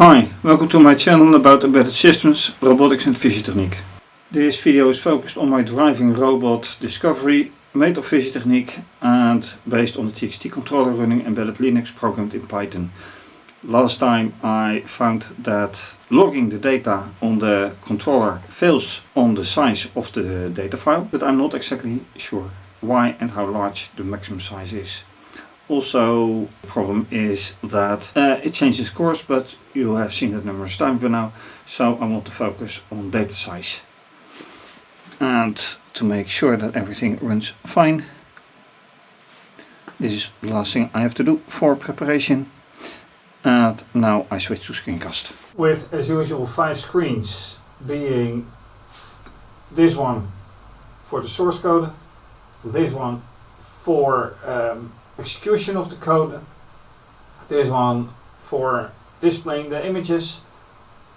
Hi, welcome to my channel about embedded systems, robotics and fischertechnik. This video is focused on my driving robot Discovery, made of fischertechnik and based on the TXT controller running embedded Linux programmed in Python. Last time I found that logging the data on the controller fails on the size of the data file, but I'm not exactly sure why and how large the maximum size is. Also, the problem is that it changes course, but you have seen it numerous times by now, so I want to focus on data size. And to make sure that everything runs fine, this is the last thing I have to do for preparation. And now I switch to screencast. With, as usual, 5 screens, being this one for the source code, this one for execution of the code, this one for displaying the images,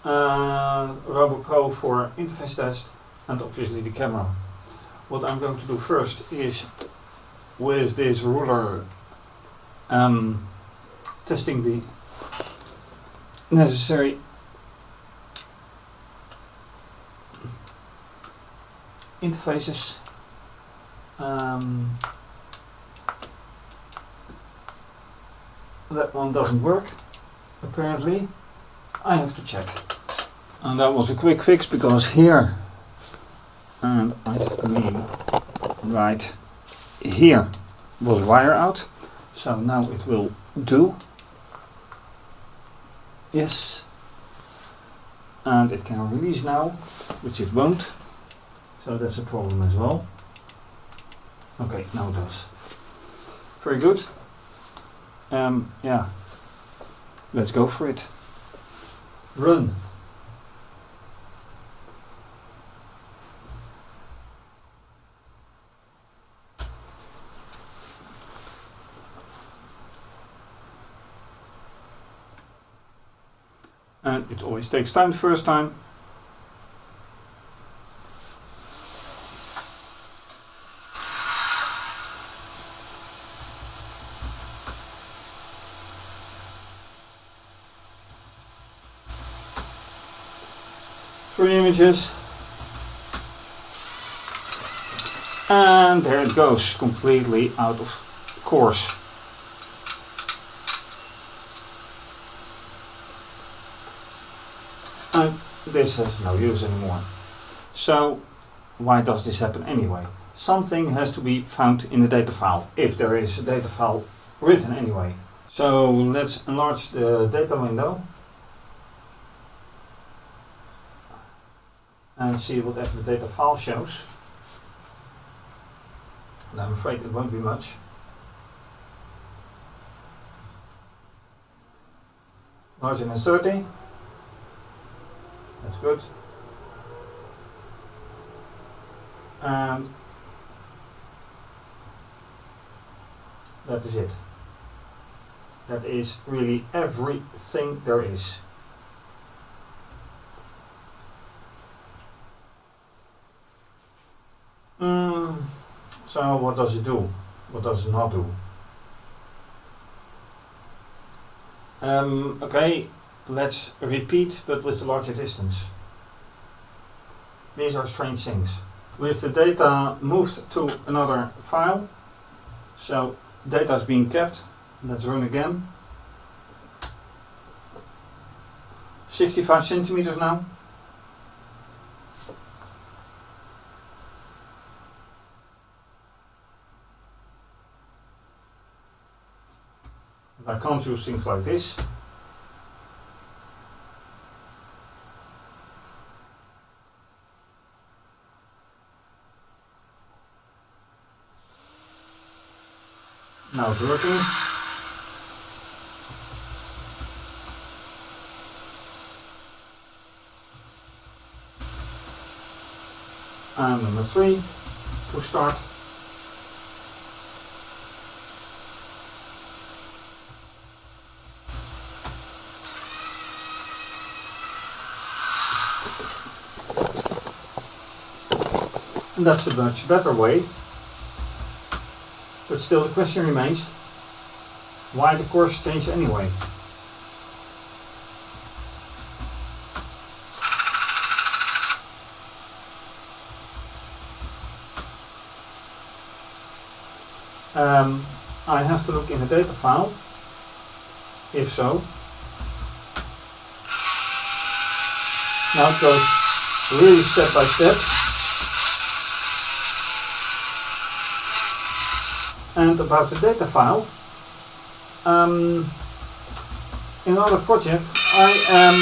RoboPro for interface test, and obviously the camera. What I'm going to do first is with this ruler testing the necessary interfaces. That one doesn't work, apparently. I have to check. And that was a quick fix because here, and I mean right here, was wire out. So now it will do. Yes. And it can release now, which it won't. So that's a problem as well. Okay, now it does. Very good. Yeah, let's go for it. Run. And it always takes time the first time. Three images, and there it goes, completely out of course. And this has no use anymore. So why does this happen anyway? Something has to be found in the data file, if there is a data file written anyway. So let's enlarge the data window and see whatever the data file shows. And I'm afraid it won't be much. Larger than 30. That's good. And that is it. That is really everything there is. So what does it do? What does it not do? Okay, let's repeat, but with a larger distance. These are strange things. With the data moved to another file, so data is being kept. Let's run again. 65 centimeters now. I can't use things like this. Now it's working. And number 3 to start. And that's a much better way. But still the question remains, why the course change anyway? I have to look in the data file, if so. Now it goes really step by step. And about the data file, in another project I am,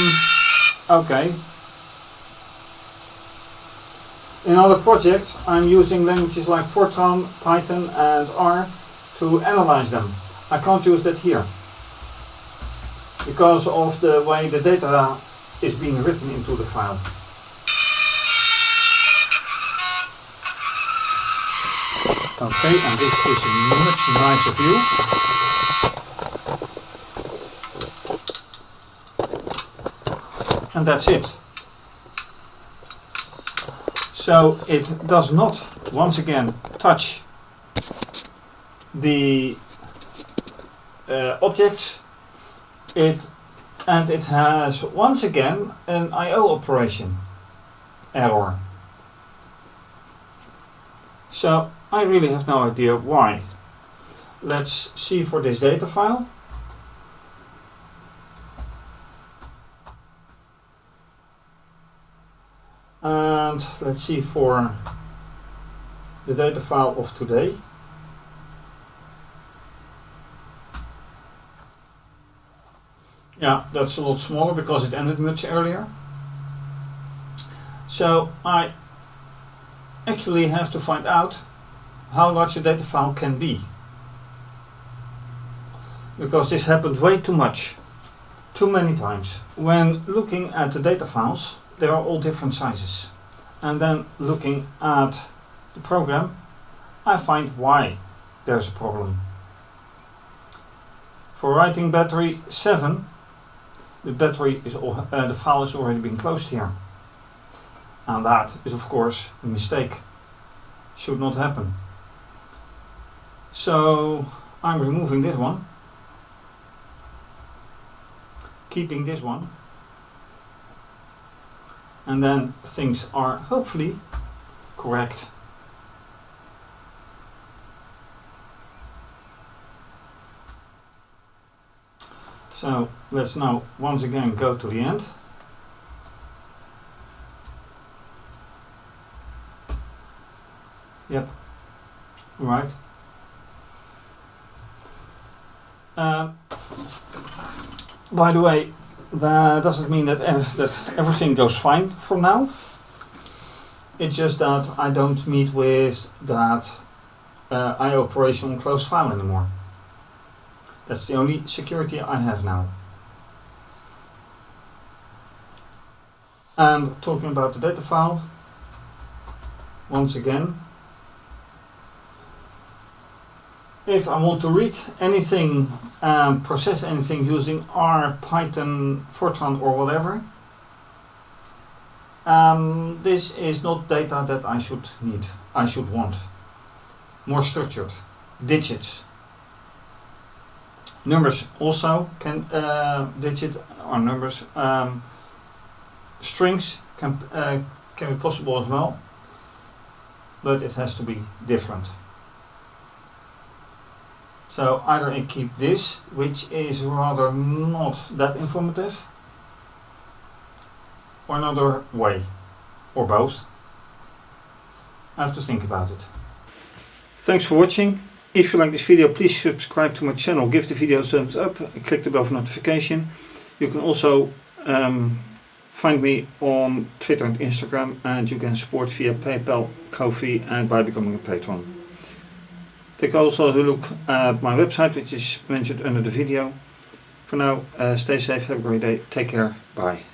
in another project I'm using languages like Fortran, Python and R to analyze them. I can't use that here because of the way the data is being written into the file. Okay, and this is a much nicer view. And that's it. So it does not, once again, touch the objects. And it has, once again, an I/O operation error. So I really have no idea why. Let's see for this data file. And let's see for the data file of today. Yeah, that's a lot smaller because it ended much earlier. So I actually have to find out how large a data file can be. Because this happens way too much, too many times. When looking at the data files, they are all different sizes. And then looking at the program, I find why there's a problem. For writing battery 7, the battery is the file is already been closed here. And that is of course a mistake. Should not happen. So I'm removing this one, keeping this one, and then things are hopefully correct. So let's now once again go to the end. Yep, right. By the way, that doesn't mean that everything goes fine for now. It's just that I don't meet with that I/O operation on closed file anymore. That's the only security I have now. And talking about the data file, once again, if I want to read anything and process anything using R, Python, Fortran or whatever, this is not data that I should need, I should want. More structured, digits. Numbers also can, digit are numbers. Strings can be possible as well, but it has to be different. So either I keep this, which is rather not that informative, or another way, or both. I have to think about it. Thanks for watching. If you like this video, please subscribe to my channel, give the video a thumbs up, and click the bell for notification. You can also find me on Twitter and Instagram, and you can support via PayPal, Ko-fi and by becoming a patron. Take also a look at my website, which is mentioned under the video. For now, stay safe, have a great day, take care, bye.